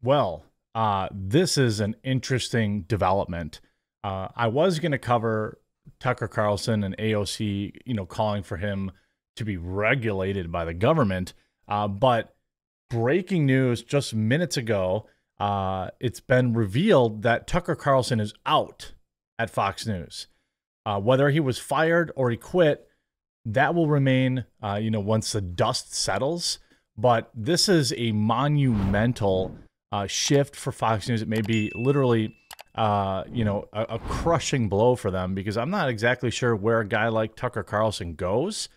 Well, this is an interesting development. I was going to cover Tucker Carlson and AOC, calling for him to be regulated by the government. But breaking news just minutes ago, it's been revealed that Tucker Carlson is out at Fox News. Whether he was fired or he quit, that will remain, once the dust settles. But this is a monumental shift for Fox News. It may be literally, a crushing blow for them, because I'm not exactly sure where a guy like Tucker Carlson goes.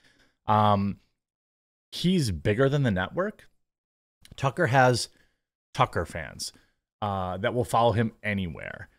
He's bigger than the network. Tucker has Tucker fans that will follow him anywhere.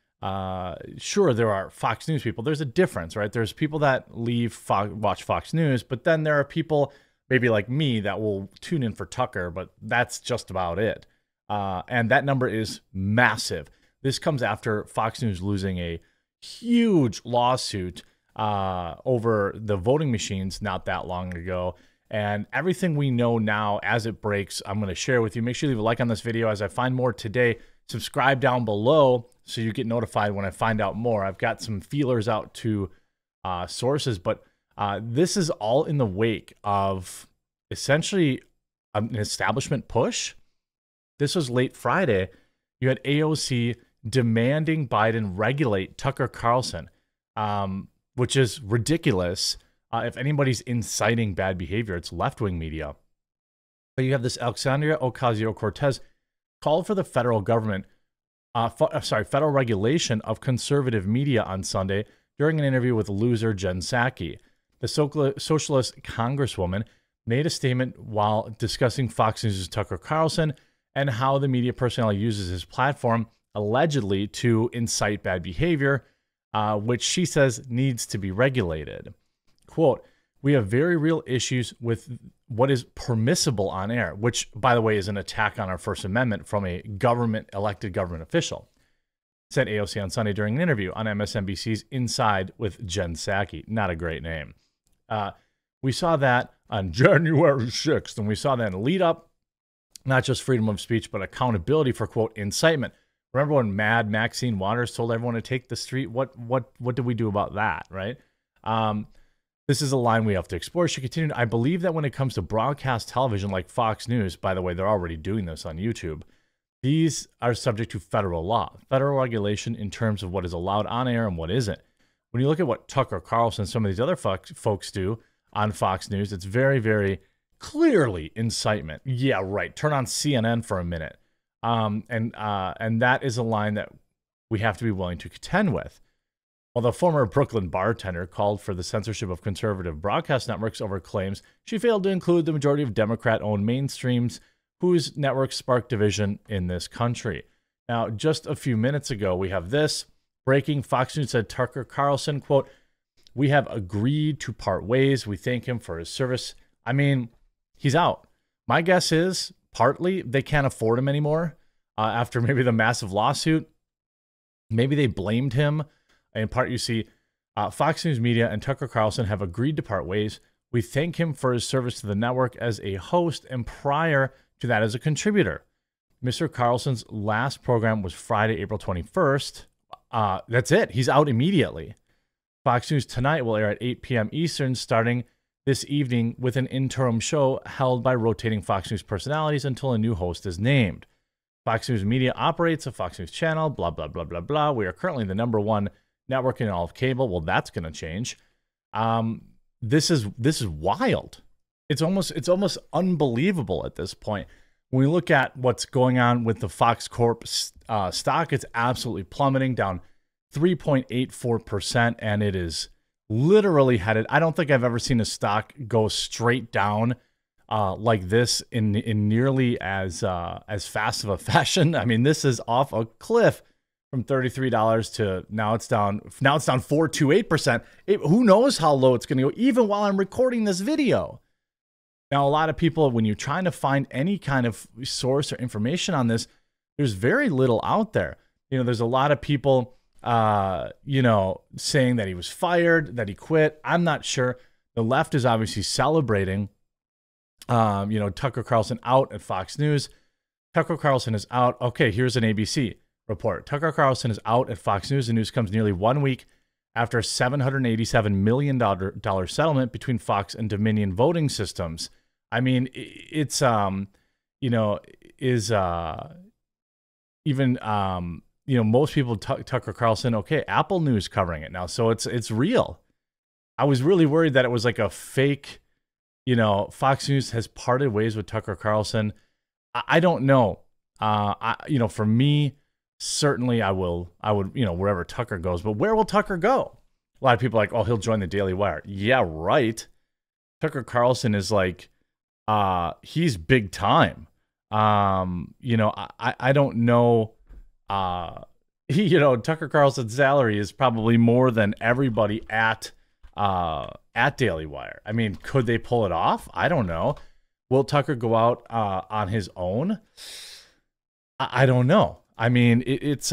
Sure, there are Fox News people. There's a difference, right? There's people that watch Fox News, but then there are people maybe like me that will tune in for Tucker, but that's just about it. And that number is massive. This comes after Fox News losing a huge lawsuit over the voting machines not that long ago. And everything we know now as it breaks, I'm going to share with you. Make sure you leave a like on this video as I find more today. Subscribe down below so you get notified when I find out more. I've got some feelers out to sources, but this is all in the wake of essentially an establishment push. This was late Friday. You had AOC demanding Biden regulate Tucker Carlson, which is ridiculous. If anybody's inciting bad behavior, it's left-wing media. But you have this Alexandria Ocasio-Cortez called for the federal government, federal regulation of conservative media on Sunday during an interview with loser Jen Psaki. The socialist congresswoman made a statement while discussing Fox News' Tucker Carlson and how the media personality uses his platform allegedly to incite bad behavior, which she says needs to be regulated. Quote, "We have very real issues with what is permissible on air," which, by the way, is an attack on our First Amendment from a elected government official, said AOC on Sunday during an interview on MSNBC's Inside with Jen Psaki. Not a great name. We saw that on January 6th, and we saw that in the lead up, not just freedom of speech, but accountability for, quote, incitement. Remember when Mad Maxine Waters told everyone to take the street? What did we do about that, right? This is a line we have to explore. She continued, "I believe that when it comes to broadcast television like Fox News," by the way, they're already doing this on YouTube, "these are subject to federal law, federal regulation in terms of what is allowed on air and what isn't." When you look at what Tucker Carlson and some of these other folks do on Fox News, it's very, very clearly incitement. Yeah, right. Turn on CNN for a minute. And that is a line that we have to be willing to contend with. While the former Brooklyn bartender called for the censorship of conservative broadcast networks over claims she failed to include the majority of Democrat-owned mainstreams whose networks sparked division in this country. Now, just a few minutes ago, we have this. Breaking, Fox News said Tucker Carlson, quote, "We have agreed to part ways. We thank him for his service." I mean, he's out. My guess is partly they can't afford him anymore after maybe the massive lawsuit. Maybe they blamed him. In part, you see, Fox News Media and Tucker Carlson have agreed to part ways. We thank him for his service to the network as a host and prior to that as a contributor. Mr. Carlson's last program was Friday, April 21st. That's it. He's out immediately. Fox News Tonight will air at 8 p.m. Eastern starting this evening with an interim show held by rotating Fox News personalities until a new host is named. Fox News Media operates a Fox News channel, blah, blah, blah, blah, blah. We are currently the #1 network in all of cable. Well, that's going to change. This is wild. It's almost unbelievable at this point. When we look at what's going on with the Fox Corp stock, it's absolutely plummeting, down 3.84%, and it is literally headed. I don't think I've ever seen a stock go straight down like this in nearly as fast of a fashion. I mean, this is off a cliff from $33 to now it's down 4.28%. Who knows how low it's going to go even while I'm recording this video. Now, a lot of people, when you're trying to find any kind of source or information on this, there's very little out there. There's a lot of people saying that he was fired, that he quit. I'm not sure. The left is obviously celebrating Tucker Carlson out at Fox News. Tucker Carlson is out. Okay, here's an ABC report. Tucker Carlson is out at Fox News. The news comes nearly 1 week after a $787 million settlement between Fox and Dominion Voting Systems. I mean, it's, most people, Tucker Carlson, okay, Apple News covering it now. So it's real. I was really worried that it was like a fake, Fox News has parted ways with Tucker Carlson. I don't know. For me, certainly I would, wherever Tucker goes, but where will Tucker go? A lot of people are like, oh, he'll join the Daily Wire. Yeah, right. Tucker Carlson is like, he's big time. I don't know. Tucker Carlson's salary is probably more than everybody at Daily Wire. I mean, could they pull it off? I don't know. Will Tucker go out on his own? I don't know. I mean, it's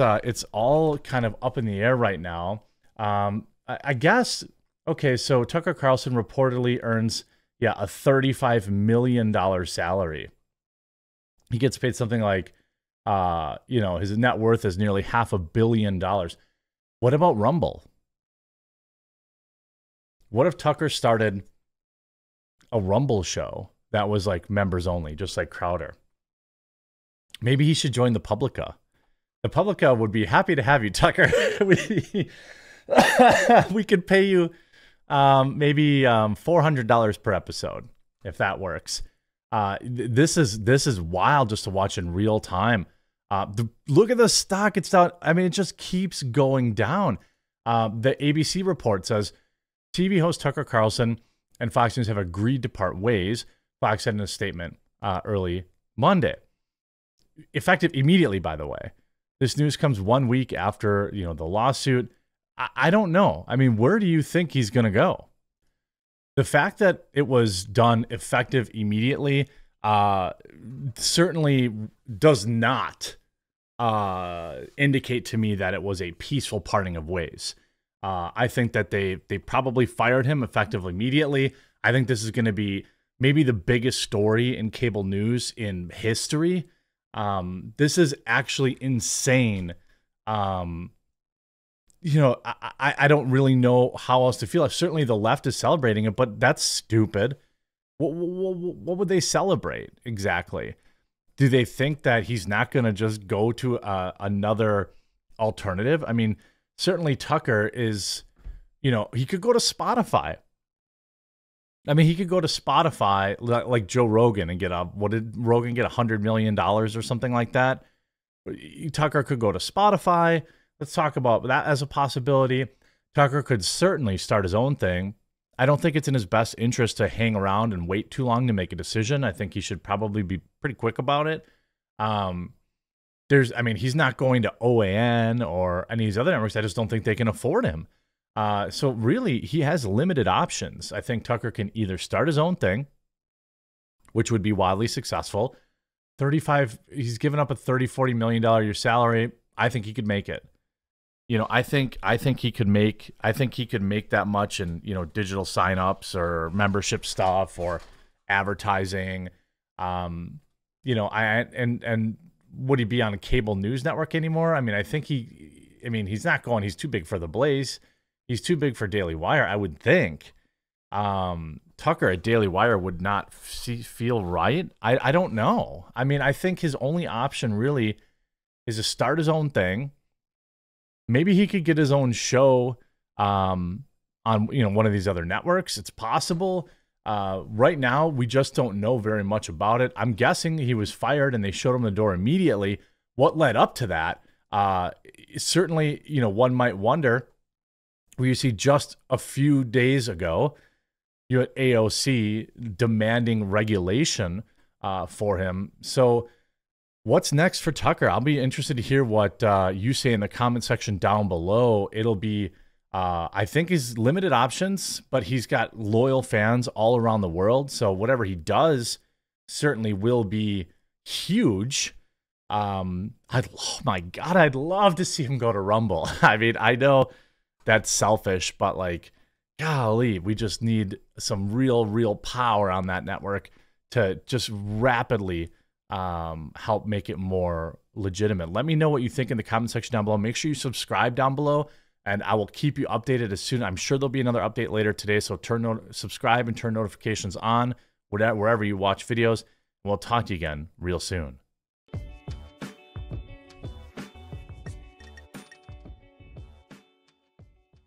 all kind of up in the air right now. I guess. Okay, so Tucker Carlson reportedly earns a $35 million salary. He gets paid something like, his net worth is nearly $500 million. What about Rumble? What if Tucker started a Rumble show that was like members only, just like Crowder? Maybe he should join the Publica. The Publica would be happy to have you, Tucker. We could pay you maybe $400 per episode if that works. This is wild just to watch in real time. Look at the stock; it's down. I mean, it just keeps going down. The ABC report says TV host Tucker Carlson and Fox News have agreed to part ways. Fox said in a statement early Monday, effective immediately. By the way, this news comes 1 week after the lawsuit. I don't know. I mean, where do you think he's going to go? The fact that it was done effective immediately certainly does not indicate to me that it was a peaceful parting of ways. I think that they probably fired him effectively immediately. I think this is going to be maybe the biggest story in cable news in history. This is actually insane. I don't really know how else to feel. Certainly the left is celebrating it, but that's stupid. What would they celebrate exactly? Do they think that he's not going to just go to another alternative? I mean, certainly Tucker is, he could go to Spotify. I mean, he could go to Spotify like Joe Rogan and get what did Rogan get, $100 million or something like that? Tucker could go to Spotify. Let's talk about that as a possibility. Tucker could certainly start his own thing. I don't think it's in his best interest to hang around and wait too long to make a decision. I think he should probably be pretty quick about it. He's not going to OAN or any of these other networks. I just don't think they can afford him. So really, he has limited options. I think Tucker can either start his own thing, which would be wildly successful. He's given up a $30-40 million a year salary. I think he could make it. I think he could make that much in, digital signups or membership stuff or advertising. And would he be on a cable news network anymore? I mean, he's not going, he's too big for the Blaze. He's too big for Daily Wire, I would think. Tucker at Daily Wire would not feel right. I don't know. I mean, I think his only option really is to start his own thing. Maybe he could get his own show on one of these other networks. It's possible. Right now, we just don't know very much about it. I'm guessing he was fired and they showed him the door immediately. What led up to that? Certainly, one might wonder. Where you see just a few days ago, you had AOC demanding regulation for him. So what's next for Tucker? I'll be interested to hear what you say in the comment section down below. It'll be, I think, his limited options, but he's got loyal fans all around the world. So whatever he does certainly will be huge. Oh my God, I'd love to see him go to Rumble. I mean, I know that's selfish, but like, golly, we just need some real power on that network to just rapidly help make it more legitimate. Let me know what you think in the comment section down below. Make sure you subscribe down below, and I will keep you updated as soon. I'm sure there'll be another update later today, so subscribe and turn notifications on wherever you watch videos. We'll talk to you again real soon.